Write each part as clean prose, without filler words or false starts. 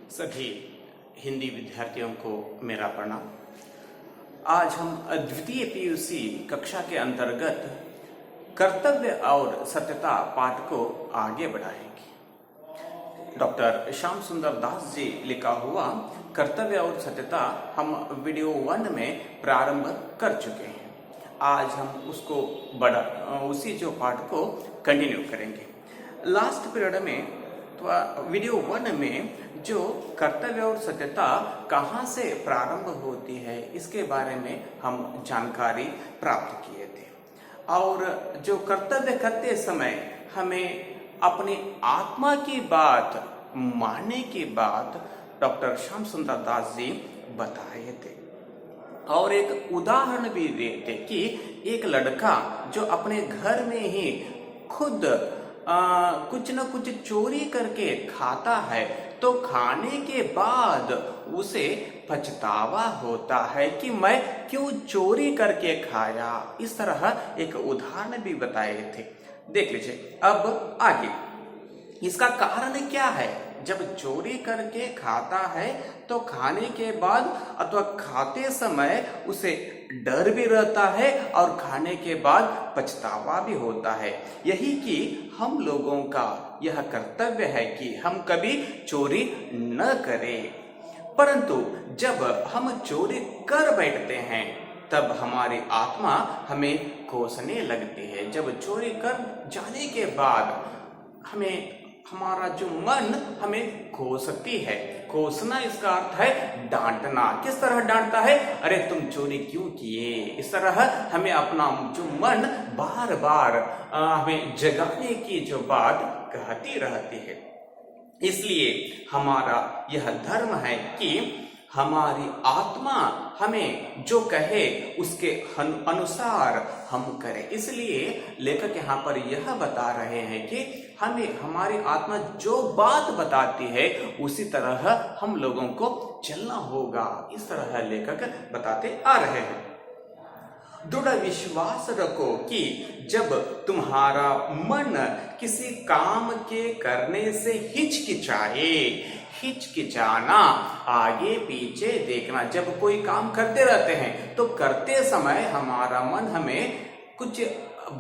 सभी हिंदी विद्यार्थियों को मेरा प्रणाम। आज हम द्वितीय पीयूसी कक्षा के अंतर्गत कर्तव्य और सत्यता पाठ को आगे बढ़ाएंगे। डॉक्टर श्याम सुंदर दास जी लिखा हुआ कर्तव्य और सत्यता हम वीडियो 1 में प्रारंभ कर चुके हैं। आज हम उसी जो पाठ को कंटिन्यू करेंगे। लास्ट पीरियड में वीडियो 1 में जो कर्तव्य और सत्यता कहाँ से प्रारंभ होती है इसके बारे में हम जानकारी प्राप्त किए थे, और जो कर्तव्य करते समय हमें अपनी आत्मा की बात मानने की बात डॉक्टर श्याम सुंदर दास जी बताए थे, और एक उदाहरण भी देते कि एक लड़का जो अपने घर में ही खुद कुछ न कुछ चोरी करके खाता है तो खाने के बाद उसे पछतावा होता है कि मैं क्यों चोरी करके खाया। इस तरह एक उदाहरण भी बताए थे। देख लीजिए अब आगे इसका कारण क्या है। जब चोरी करके खाता है तो खाने के बाद अथवा खाते समय उसे डर भी रहता है और खाने के बाद पछतावा भी होता है। यही कि हम लोगों का यह कर्तव्य है कि हम कभी चोरी न करें, परंतु जब हम चोरी कर बैठते हैं तब हमारी आत्मा हमें कोसने लगती है। जब चोरी कर जाने के बाद हमारा जो मन हमें कोसती है। कोसना इसका अर्थ है डांटना। किस तरह डांटता है? अरे तुम चोरी क्यों किए। इस तरह हमें अपना जो मन बार बार हमें जगाने की जो बात कहती रहती है। इसलिए हमारा यह धर्म है कि हमारी आत्मा हमें जो कहे उसके अनुसार हम करें। इसलिए लेखक यहाँ पर यह बता रहे हैं कि हमें हमारी आत्मा जो बात बताती है उसी तरह हम लोगों को चलना होगा। इस तरह लेखक बताते आ रहे हैं। दृढ़ विश्वास रखो कि जब तुम्हारा मन किसी काम के करने से हिचकिचाना, आगे पीछे देखना। जब कोई काम करते रहते हैं तो करते समय हमारा मन हमें कुछ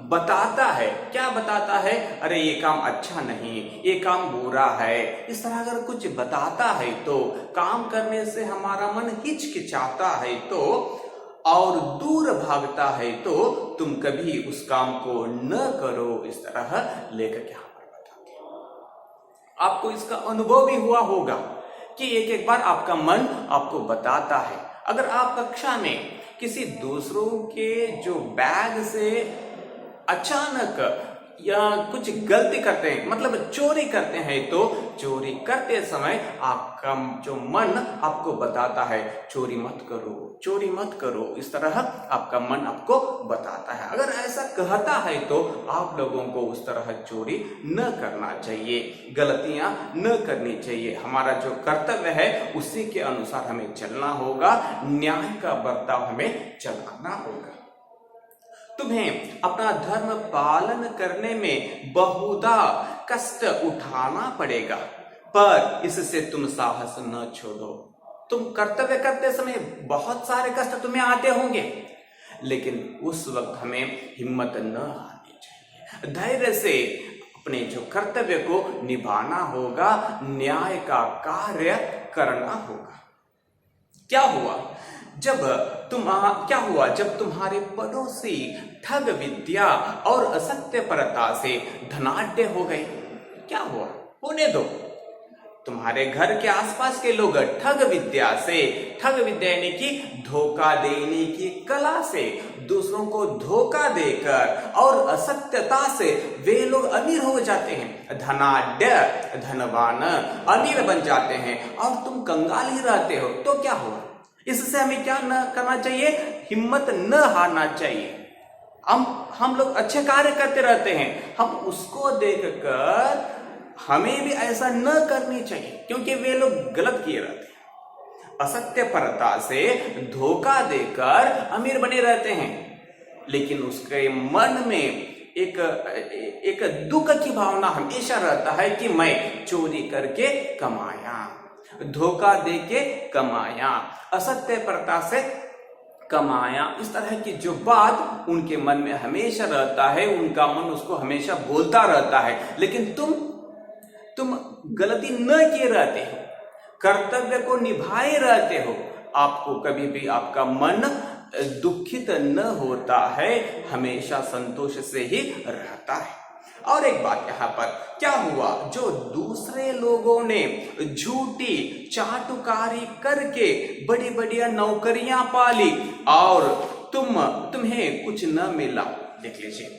बताता है। क्या बताता है? अरे ये काम अच्छा नहीं, ये काम बुरा है। इस तरह अगर कुछ बताता है तो काम करने से हमारा मन हिचकिचाता है तो और दूर भागता है तो तुम कभी उस काम को न करो। इस तरह लेखक यहाँ पर बताते हैं। आपको इसका अनुभव भी हुआ होगा कि एक बार आपका मन आपको बताता है। अगर आप कक्षा में किसी दूसरों के जो बैग से अचानक या कुछ गलती करते हैं, मतलब चोरी करते हैं, तो चोरी करते समय आपका जो मन आपको बताता है चोरी मत करो, चोरी मत करो। इस तरह आपका मन आपको बताता है। अगर ऐसा कहता है तो आप लोगों को उस तरह चोरी न करना चाहिए, गलतियां न करनी चाहिए। हमारा जो कर्तव्य है उसी के अनुसार हमें चलना होगा, न्याय का बर्ताव हमें चलाना होगा। तुम्हें अपना धर्म पालन करने में बहुधा कष्ट उठाना पड़ेगा, पर इससे तुम साहस न छोड़ो। तुम कर्तव्य करते समय बहुत सारे कष्ट तुम्हें आते होंगे, लेकिन उस वक्त हमें हिम्मत न हारनी चाहिए। धैर्य से अपने जो कर्तव्य को निभाना होगा, न्याय का कार्य करना होगा। क्या हुआ जब तुम्हारे पड़ोसी ठग विद्या और असत्यपरता से धनाढ्य हो गए? क्या हुआ? होने दो। तुम्हारे घर के आसपास के लोग ठग विद्या यानी कि धोखा देने की कला से दूसरों को धोखा देकर और असत्यता से वे लोग अमीर हो जाते हैं। धनाढ्य धनवान अमीर बन जाते हैं और तुम कंगाल ही रहते हो। तो क्या हुआ? इससे हमें क्या न करना चाहिए? हिम्मत न हारना चाहिए। हम लोग अच्छे कार्य करते रहते हैं, हम उसको देखकर हमें भी ऐसा न करनी चाहिए, क्योंकि वे लोग गलत किए रहते हैं। असत्यपरता से धोखा देकर अमीर बने रहते हैं, लेकिन उसके मन में एक दुख की भावना हमेशा रहता है कि मैं चोरी करके कमाया। धोखा दे के कमाया, असत्य प्रथा से कमाया। इस तरह की जो बात उनके मन में हमेशा रहता है, उनका मन उसको हमेशा बोलता रहता है। लेकिन तुम गलती न किए रहते हो, कर्तव्य को निभाए रहते हो, आपको कभी भी आपका मन दुखित न होता है, हमेशा संतोष से ही रहता है। और एक बात यहाँ पर क्या हुआ, जो दूसरे लोगों ने झूठी चाटुकारी करके बड़ी बढ़िया नौकरियां पाली और तुम्हें कुछ न मिला। देख लीजिए,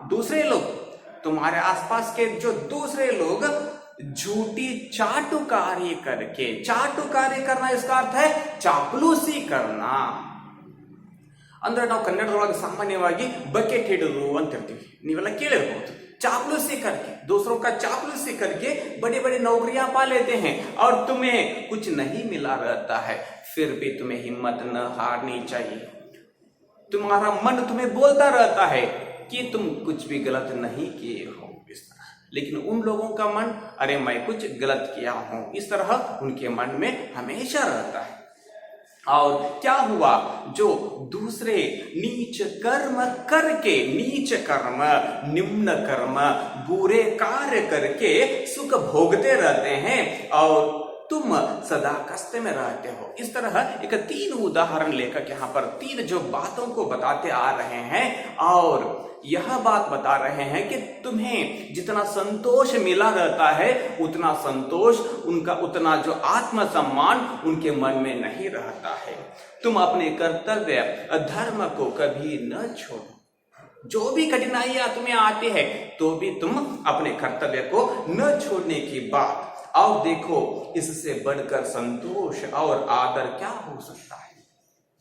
दूसरे लोग, तुम्हारे आसपास के जो दूसरे लोग झूठी चाटुकारी करके, चाटुकारी करना इसका अर्थ है चापलूसी करना। ಅಂದ್ರೆ ನಾವು ಕನ್ನಡದೊಳಗೆ ಸಾಮಾನ್ಯವಾಗಿ ಬಕೆಟ್ ಹಿಡಿದು ಅಂತ ಇರ್ತೀವಿ, ನೀವೆಲ್ಲ ಕೇಳಿರಬಹುದು। चापलूसी करके, दूसरों का चापलूसी करके बड़ी बड़ी नौकरियां पा लेते हैं और तुम्हें कुछ नहीं मिला रहता है, फिर भी तुम्हें हिम्मत न हारनी चाहिए। तुम्हारा मन तुम्हें बोलता रहता है कि तुम कुछ भी गलत नहीं किए हो इस तरह, लेकिन उन लोगों का मन, अरे मैं कुछ गलत किया हूं, इस तरह उनके मन में हमेशा रहता है। और क्या हुआ, जो दूसरे नीच कर्म करके, नीच कर्म, निम्न कर्म, बुरे कार्य करके सुख भोगते रहते हैं और तुम सदा कष्ट में रहते हो। इस तरह एक 3 उदाहरण लेकर यहाँ पर 3 जो बातों को बताते आ रहे हैं और यह बात बता रहे हैं कि तुम्हें जितना संतोष मिला रहता है, उतना संतोष, उतना जो आत्मसम्मान उनके मन में नहीं रहता है। तुम अपने कर्तव्य धर्म को कभी न छोड़ो। जो भी कठिनाइयां तुम्हें आती है तो भी तुम अपने कर्तव्य को न छोड़ने की बात। और देखो, इससे बढ़कर संतोष और आदर क्या हो सकता है।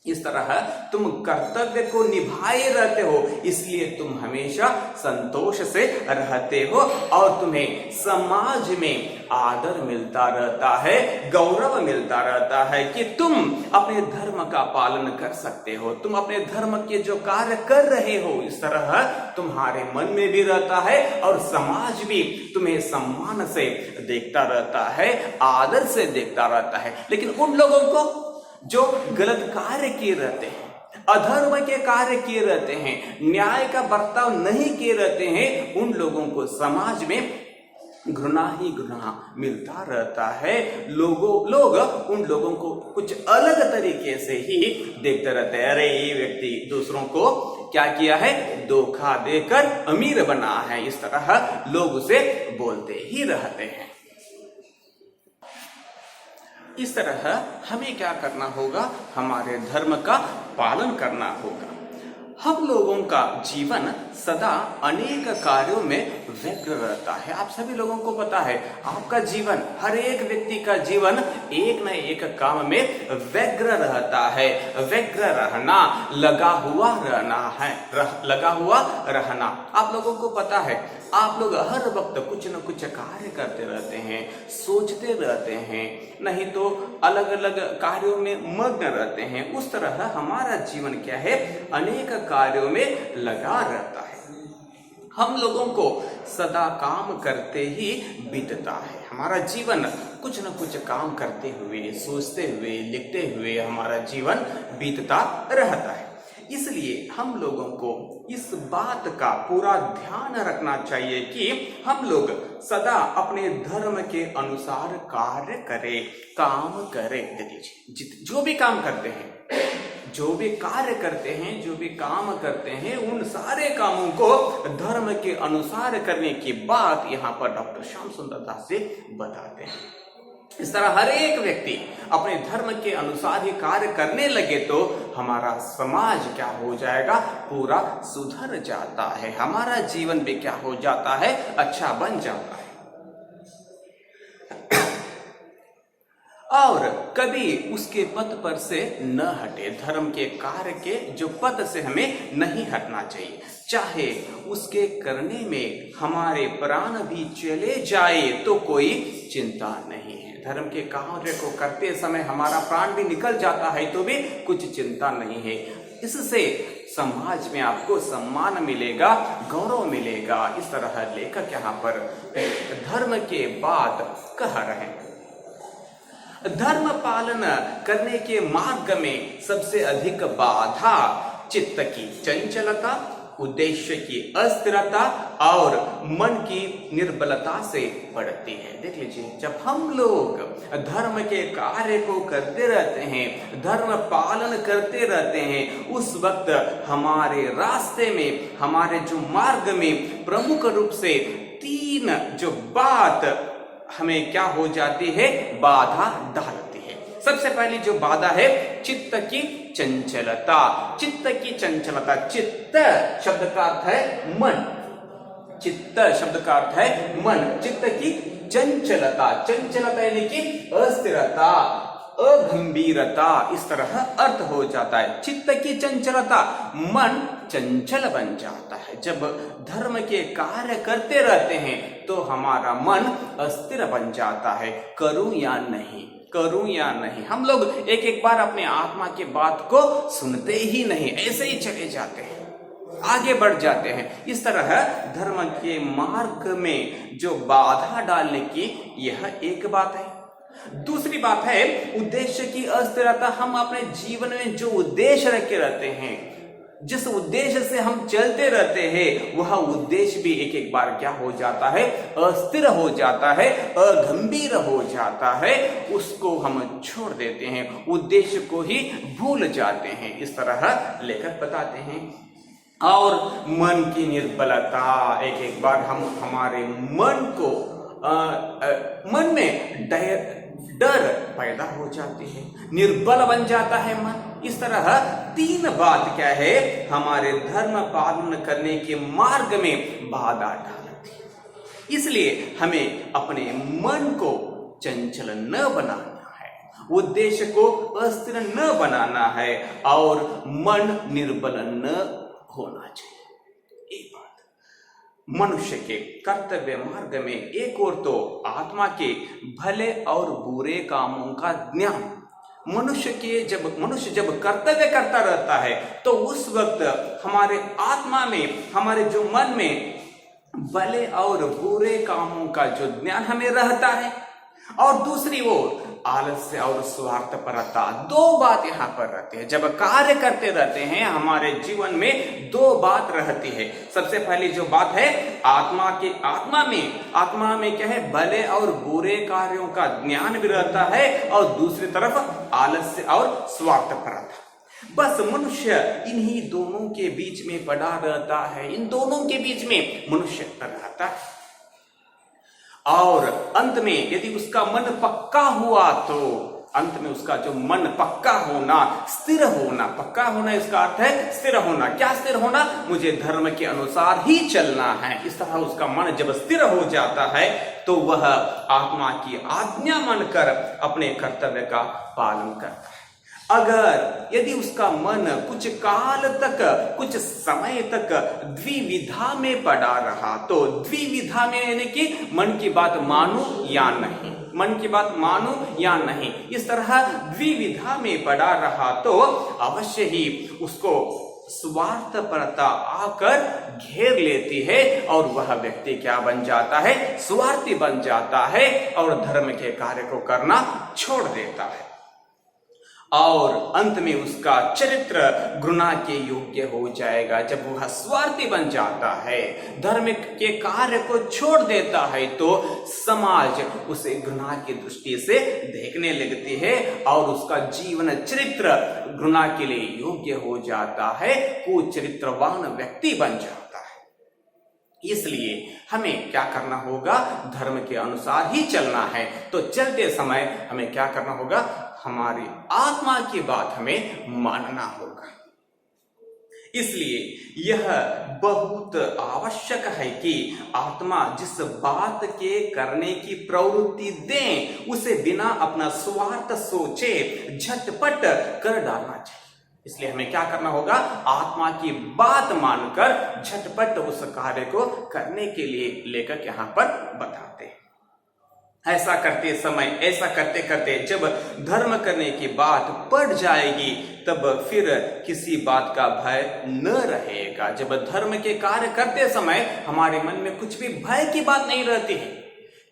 इस तरह तुम कर्तव्य को निभाए रहते हो, इसलिए तुम हमेशा संतोष से रहते हो और तुम्हें समाज में आदर मिलता रहता है, गौरव मिलता रहता है कि तुम अपने धर्म का पालन कर सकते हो, तुम अपने धर्म के जो कार्य कर रहे हो, इस तरह तुम्हारे मन में भी रहता है और समाज भी तुम्हें सम्मान से देखता रहता है, आदर से देखता रहता है। लेकिन उन लोगों को जो गलत कार्य किए रहते हैं, अधर्म के कार्य किए रहते हैं, न्याय का बर्ताव नहीं किए रहते हैं, उन लोगों को समाज में घृणा ही घृणा मिलता रहता है। लोग उन लोगों को कुछ अलग तरीके से ही देखते रहते हैं। अरे ये व्यक्ति दूसरों को क्या किया है, धोखा देकर अमीर बना है, इस तरह लोग उसे बोलते ही रहते हैं। इस तरह हमें क्या करना होगा, हमारे धर्म का पालन करना होगा। हम लोगों का जीवन सदा अनेक कार्यों में व्यग्र रहता है। आप सभी लोगों को पता है, आपका जीवन, हर एक व्यक्ति का जीवन एक न एक काम में व्यग्र रहता है। व्यग्र रहना, लगा हुआ रहना। आप लोगों को पता है, आप लोग हर वक्त कुछ न कुछ कार्य करते रहते हैं, सोचते रहते हैं, नहीं तो अलग अलग कार्यों में मग्न रहते हैं। उस तरह हमारा जीवन क्या है, अनेक कार्यों में लगा रहता है। हम लोगों को सदा काम करते ही बीतता है। हमारा जीवन कुछ न कुछ काम करते हुए, सोचते हुए, लिखते हुए हमारा जीवन बीतता रहता है। इसलिए हम लोगों को इस बात का पूरा ध्यान रखना चाहिए कि हम लोग सदा अपने धर्म के अनुसार कार्य करें, काम करें। देखिए, जो भी काम करते हैं, जो भी कार्य करते हैं, जो भी काम करते हैं, उन सारे कामों को धर्म के अनुसार करने की बात यहाँ पर डॉक्टर श्याम सुंदर दास जी बताते हैं। इस तरह हर एक व्यक्ति अपने धर्म के अनुसार ही कार्य करने लगे तो हमारा समाज क्या हो जाएगा, पूरा सुधर जाता है। हमारा जीवन भी क्या हो जाता है, अच्छा बन जाता है। और कभी उसके पथ पर से न हटे। धर्म के कार्य के जो पथ से हमें नहीं हटना चाहिए, चाहे उसके करने में हमारे प्राण भी चले जाए तो कोई चिंता नहीं है। धर्म के कार्य को करते समय हमारा प्राण भी निकल जाता है तो भी कुछ चिंता नहीं है। इससे समाज में आपको सम्मान मिलेगा, गौरव मिलेगा। इस तरह लेखक यहाँ पर धर्म के बात कह रहे हैं। धर्म पालन करने के मार्ग में सबसे अधिक बाधा चित्त की चंचलता, उद्देश्य की अस्थिरता और मन की निर्बलता से पड़ती है। देख लीजिए, जब हम लोग धर्म के कार्य को करते रहते हैं, धर्म पालन करते रहते हैं, उस वक्त हमारे रास्ते में, हमारे जो मार्ग में प्रमुख रूप से 3 जो बात हमें क्या हो जाती है, बाधा डालती है। सबसे पहली जो बाधा है, चित्त की चंचलता। चित्त की चंचलता, चित्त शब्द का अर्थ है मन, चित्त शब्द का अर्थ है मन। चित्त की चंचलता, चंचलता यानी कि अस्थिरता, अगंभीरता, इस तरह अर्थ हो जाता है। चित्त की चंचलता, मन चंचल बन जाता है। जब धर्म के कार्य करते रहते हैं तो हमारा मन अस्थिर बन जाता है, करूं या नहीं, करूं या नहीं। हम लोग एक बार अपने आत्मा की बात को सुनते ही नहीं, ऐसे ही चले जाते हैं, आगे बढ़ जाते हैं। इस तरह धर्म के मार्ग में जो बाधा डालने की यह एक बात है। दूसरी बात है उद्देश्य की अस्थिरता। हम अपने जीवन में जो उद्देश्य रखे रहते हैं, जिस उद्देश्य से हम चलते रहते हैं, वह उद्देश्य भी एक बार क्या हो जाता है, अस्थिर हो जाता है, अगंभीर हो जाता है। उसको हम छोड़ देते हैं, उद्देश्य को ही भूल जाते हैं। इस तरह लेकर बताते हैं। और मन की निर्बलता, एक बार हम हमारे मन को मन में डर पैदा हो जाती है, निर्बल बन जाता है मन। इस तरह 3 बात क्या है, हमारे धर्म पालन करने के मार्ग में बाधा डालती है। इसलिए हमें अपने मन को चंचल न बनाना है, उद्देश्य को अस्थिर न बनाना है और मन निर्बल न होना चाहिए। एक बात, मनुष्य के कर्तव्य मार्ग में एक और तो आत्मा के भले और बुरे कामों का ज्ञान। मनुष्य जब कर्तव्य करता रहता है तो उस वक्त हमारे आत्मा में, हमारे जो मन में भले और बुरे कामों का जो ज्ञान हमें रहता है। और दूसरी ओर आलस्य और स्वार्थपरता, 2 बात यहाँ पर रहती है। जब कार्य करते रहते हैं हमारे जीवन में 2 बात रहती है। सबसे पहली जो बात है, आत्मा में क्या है, भले और बुरे कार्यों का ज्ञान भी रहता है और दूसरी तरफ आलस्य और स्वार्थपरता। बस मनुष्य इन्हीं दोनों के बीच में पड़ा रहता है, इन दोनों के बीच में मनुष्य रहता है। और अंत में यदि उसका मन पक्का हुआ तो अंत में उसका जो मन पक्का होना, स्थिर होना, पक्का होना इसका अर्थ है स्थिर होना। क्या स्थिर होना, मुझे धर्म के अनुसार ही चलना है। इस तरह उसका मन जब स्थिर हो जाता है तो वह आत्मा की आज्ञा मानकर अपने कर्तव्य का पालन करता है। अगर यदि उसका मन कुछ काल तक, कुछ समय तक द्विविधा में पड़ा रहा, तो द्विविधा में यानी कि मन की बात मानूं या नहीं, मन की बात मानूं या नहीं, इस तरह द्विविधा में पड़ा रहा तो अवश्य ही उसको स्वार्थपरता आकर घेर लेती है और वह व्यक्ति क्या बन जाता है, स्वार्थी बन जाता है और धर्म के कार्य को करना छोड़ देता है। और अंत में उसका चरित्र घृणा के योग्य हो जाएगा। जब वह स्वार्थी बन जाता है, धर्म के कार्य को छोड़ देता है, तो समाज उसे घृणा की दृष्टि से देखने लगती है और उसका जीवन चरित्र घृणा के लिए योग्य हो जाता है, कुचरित्रवान व्यक्ति बन जाता है। इसलिए हमें क्या करना होगा, धर्म के अनुसार ही चलना है। तो चलते समय हमें क्या करना होगा, हमारी आत्मा की बात हमें मानना होगा। इसलिए यह बहुत आवश्यक है कि आत्मा जिस बात के करने की प्रवृत्ति दे, उसे बिना अपना स्वार्थ सोचे झटपट कर डालना चाहिए। इसलिए हमें क्या करना होगा, आत्मा की बात मानकर झटपट उस कार्य को करने के लिए लेकर यहाँ पर बताते हैं। ऐसा करते समय, ऐसा करते करते जब धर्म करने की बात पड़ जाएगी, तब फिर किसी बात का भय न रहेगा। जब धर्म के कार्य करते समय हमारे मन में कुछ भी भय की बात नहीं रहती है,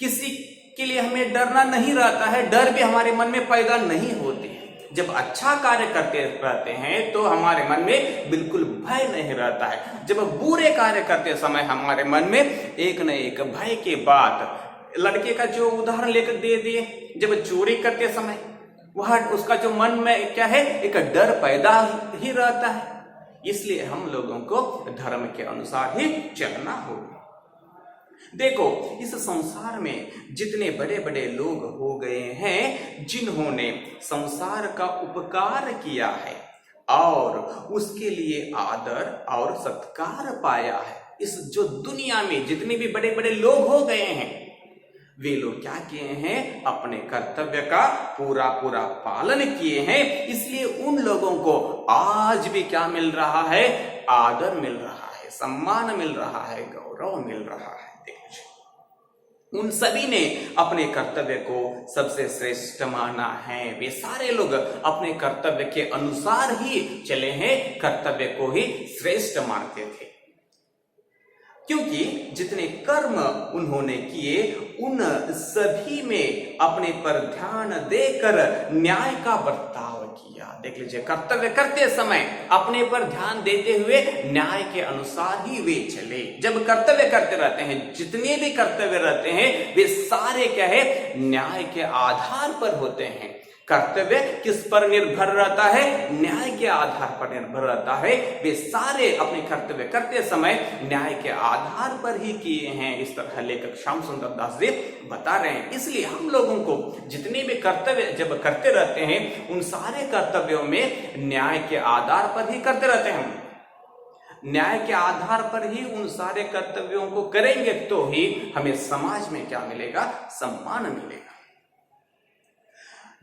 किसी के लिए हमें डरना नहीं रहता है, डर भी हमारे मन में पैदा नहीं होते हैं। जब अच्छा कार्य करते रहते हैं तो हमारे मन में बिल्कुल भय नहीं रहता है। जब बुरे कार्य करते समय हमारे मन में एक न एक भय की बात, लड़के का जो उदाहरण लेकर दे दिए, जब चोरी करते समय वह उसका जो मन में क्या है, एक डर पैदा ही रहता है। इसलिए हम लोगों को धर्म के अनुसार ही चलना होगा। देखो, इस संसार में जितने बड़े बड़े लोग हो गए हैं जिन्होंने संसार का उपकार किया है और उसके लिए आदर और सत्कार पाया है, इस जो दुनिया में जितने भी बड़े बड़े लोग हो गए हैं वे लोग क्या किए हैं, अपने कर्तव्य का पूरा पूरा पालन किए हैं। इसलिए उन लोगों को आज भी क्या मिल रहा है, आदर मिल रहा है, सम्मान मिल रहा है, गौरव मिल रहा है। उन सभी ने अपने कर्तव्य को सबसे श्रेष्ठ माना है। वे सारे लोग अपने कर्तव्य के अनुसार ही चले हैं, कर्तव्य को ही श्रेष्ठ मानते थे, क्योंकि जितने कर्म उन्होंने किए उन सभी में अपने पर ध्यान देकर न्याय का बर्ताव किया। देख लीजिए, कर्तव्य करते समय अपने पर ध्यान देते हुए न्याय के अनुसार ही वे चले। जब कर्तव्य करते रहते हैं, जितने भी कर्तव्य रहते हैं वे सारे क्या है, न्याय के आधार पर होते हैं। कर्तव्य किस पर निर्भर रहता है, न्याय के आधार पर निर्भर रहता है। वे सारे अपने कर्तव्य करते समय न्याय के आधार पर ही किए हैं, इस तरह लेखक श्याम सुंदर दास जी बता रहे हैं। इसलिए हम लोगों को जितने भी कर्तव्य जब करते रहते हैं उन सारे कर्तव्यों में न्याय के आधार पर ही करते रहते हैं। न्याय के आधार पर ही उन सारे कर्तव्यों को करेंगे तो ही हमें समाज में क्या मिलेगा, सम्मान मिलेगा।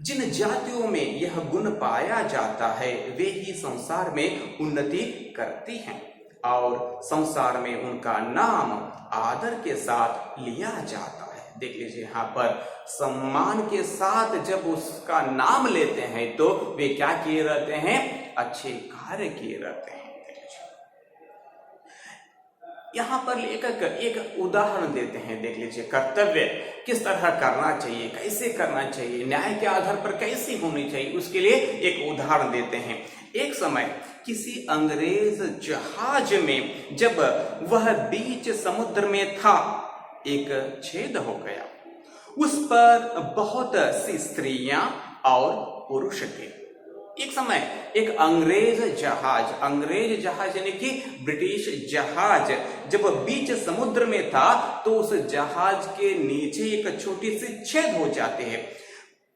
जिन जातियों में यह गुण पाया जाता है वे ही संसार में उन्नति करती हैं और संसार में उनका नाम आदर के साथ लिया जाता है। देख लीजिए, यहाँ पर सम्मान के साथ जब उसका नाम लेते हैं तो वे क्या किए रहते हैं, अच्छे कार्य किए रहते हैं। यहाँ पर लेखक एक उदाहरण देते हैं। देख लीजिए, कर्तव्य किस तरह करना चाहिए, कैसे करना चाहिए, न्याय के आधार पर कैसी होनी चाहिए, उसके लिए एक उदाहरण देते हैं। एक समय किसी अंग्रेज जहाज में जब वह बीच समुद्र में था, एक छेद हो गया। उस पर बहुत सी स्त्रियां और पुरुष थे। एक समय एक अंग्रेज जहाज यानी कि ब्रिटिश जहाज जब बीच समुद्र में था तो उस जहाज के नीचे एक छोटी सी छेद हो जाती है।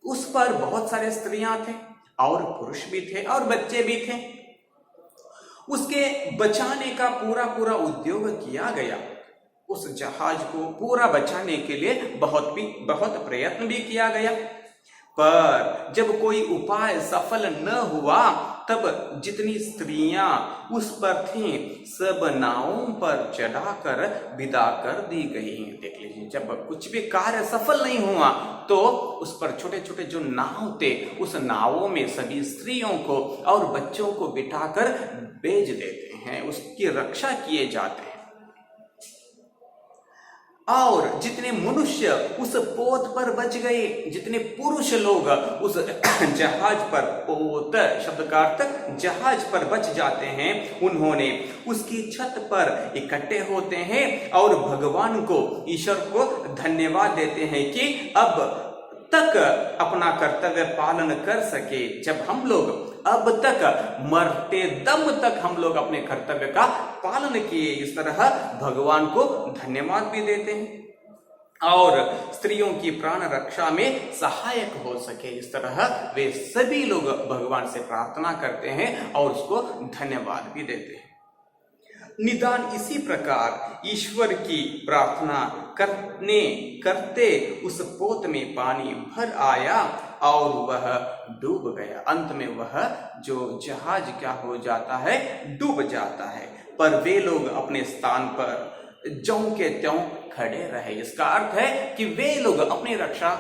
उस पर बहुत सारे स्त्रियां थे और पुरुष भी थे और बच्चे भी थे। उसके बचाने का पूरा उद्योग किया गया। उस जहाज को पूरा बचाने के लिए बहुत प्रयत्न भी किया गया, पर जब कोई उपाय सफल न हुआ तब जितनी स्त्रियां उस पर थीं सब नावों पर चढ़ाकर विदा कर दी गई। देख लीजिए, जब कुछ भी कार्य सफल नहीं हुआ तो उस पर छोटे छोटे जो नाव थे उस नावों में सभी स्त्रियों को और बच्चों को बिठाकर भेज देते हैं, उसकी रक्षा किए जाते हैं। और जितने मनुष्य उस पोत पर बच गए, जितने पुरुष लोग उस जहाज पर, पोत शब्द का अर्थ जहाज पर बच जाते हैं, उन्होंने उसकी छत पर इकट्ठे होते हैं और भगवान को, ईश्वर को धन्यवाद देते हैं कि अब तक अपना कर्तव्य पालन कर सके। जब हम लोग अब तक मरते दम तक हम लोग अपने कर्तव्य का पालन किए, इस तरह भगवान को धन्यवाद भी देते हैं और स्त्रियों की प्राण रक्षा में सहायक हो सके, इस तरह वे सभी लोग भगवान से प्रार्थना करते हैं और उसको धन्यवाद भी देते हैं। निदान इसी प्रकार ईश्वर की प्रार्थना करते उस पोत में पानी भर आया और वह डूब गया। अंत में वह जो जहाज क्या हो जाता है, डूब जाता है, पर वे लोग अपने स्थान पर ज्यों के त्यों खड़े रहे। इसका अर्थ है कि वे लोग अपनी रक्षा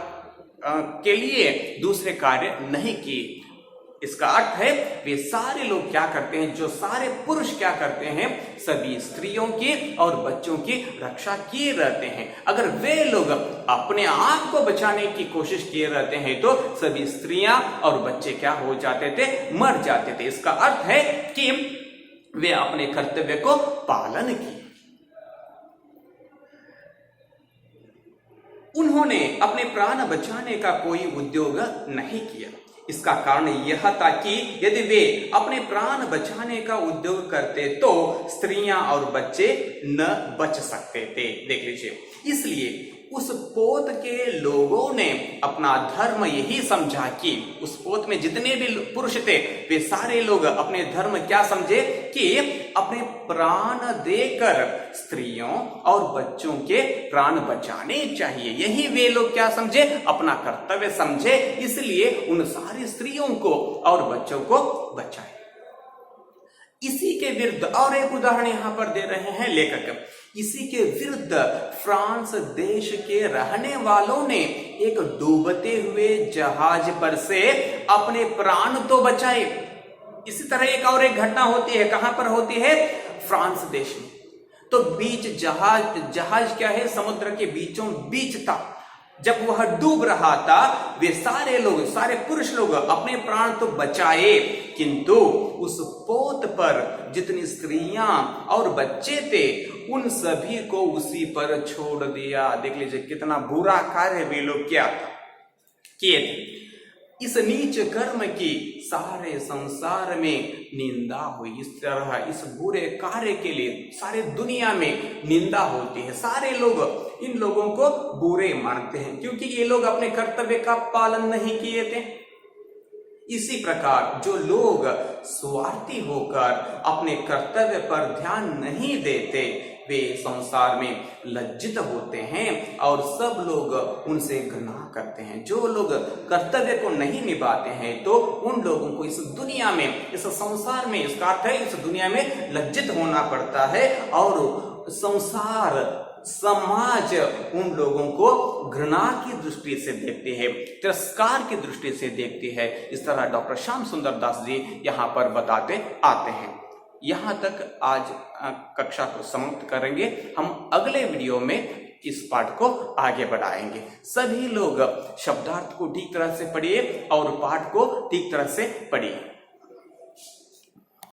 के लिए दूसरे कार्य नहीं किए। इसका अर्थ है वे सारे लोग क्या करते हैं, जो सारे पुरुष क्या करते हैं, सभी स्त्रियों की और बच्चों की रक्षा किए रहते हैं। अगर वे लोग अपने आप को बचाने की कोशिश किए रहते हैं तो सभी स्त्रियां और बच्चे क्या हो जाते थे, मर जाते थे। इसका अर्थ है कि वे अपने कर्तव्य को पालन किए। उन्होंने अपने प्राण बचाने का कोई उद्योग नहीं किया। इसका कारण यह था कि यदि वे अपने प्राण बचाने का उद्योग करते तो स्त्रियां और बच्चे न बच सकते थे। देख लीजिए, इसलिए उस पोत के लोगों ने अपना धर्म यही समझा कि उस पोत में जितने भी पुरुष थे वे सारे लोग अपने धर्म क्या समझे कि अपने प्राण देकर स्त्रियों और बच्चों के प्राण बचाने चाहिए। यही वे लोग क्या समझे, अपना कर्तव्य समझे, इसलिए उन सारी स्त्रियों को और बच्चों को बचाए। इसी के विरुद्ध और एक उदाहरण यहां पर दे रहे हैं लेखक। इसी के विरुद्ध फ्रांस देश के रहने वालों ने एक डूबते हुए जहाज पर से अपने प्राण तो बचाए। इसी तरह एक और एक घटना होती है, कहां पर होती है, फ्रांस देश में। तो बीच जहाज क्या है, समुद्र के बीचों बीच था। जब वह डूब रहा था वे सारे लोग, सारे पुरुष लोग अपने प्राण तो बचाए, किंतु उस पोत पर जितनी स्त्रियां और बच्चे थे उन सभी को उसी पर छोड़ दिया। देख लीजिए कितना बुरा कार्य वे लोग क्या किए थे। इस नीच कर्म की सारे संसार में निंदा हुई। इस तरह इस बुरे कार्य के लिए सारे दुनिया में निंदा होती है। सारे लोग इन लोगों को बुरे मानते हैं क्योंकि ये लोग अपने कर्तव्य का पालन नहीं किए थे। इसी प्रकार जो लोग स्वार्थी होकर अपने कर्तव्य पर ध्यान नहीं देते वे संसार में लज्जित होते हैं और सब लोग उनसे घृणा करते हैं। जो लोग कर्तव्य को नहीं निभाते हैं तो उन लोगों को इस दुनिया में, इस संसार में, इसका अर्थ है इस दुनिया में लज्जित होना पड़ता है और संसार समाज उन लोगों को घृणा की दृष्टि से देखते हैं, तिरस्कार की दृष्टि से देखती है। इस तरह डॉक्टर श्याम सुंदर दास जी यहाँ पर बताते आते हैं। यहाँ तक आज कक्षा को समाप्त करेंगे। हम अगले वीडियो में इस पाठ को आगे बढ़ाएंगे। सभी लोग शब्दार्थ को ठीक तरह से पढ़िए और पाठ को ठीक तरह से पढ़िए।